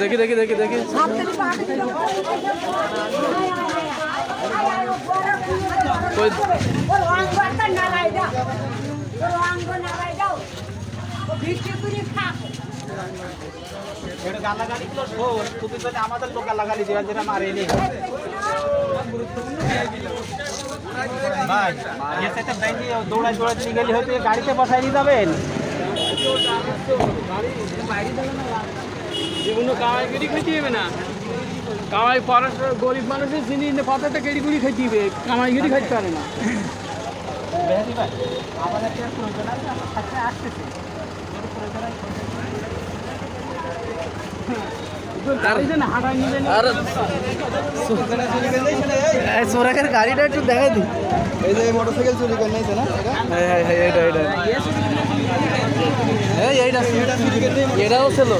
দেখি দেখি দেখি দেখি গালাগালিগুলো শোন, তুমি যদি আমাদের লোক গালাগালি দেওয়া যেটা মারেনি ভাই এর সাথে ব্যাংকে দৌড়ায় দৌড়ায় নিয়ে গেলে হয়তো গাড়িতে বসাই নিয়ে যাবেন। জীবনে কামাইগিরি খাইতে হবে না, কামাই পড়াশোনা গরিব মানুষের চিনি পাতাটা কেড়িগুড়ি খাইতে হবে, কামাইগিরি খাইতে পারে না। বেহারি ভাই আমাদের প্রয়োজন আছে, আমার কাছে আসতেছে সোরাকের গাড়িটা একটু দেখাই দিই। এই যে মোটরসাইকেল চুরি করে নিয়েছে না এটাও ছিল।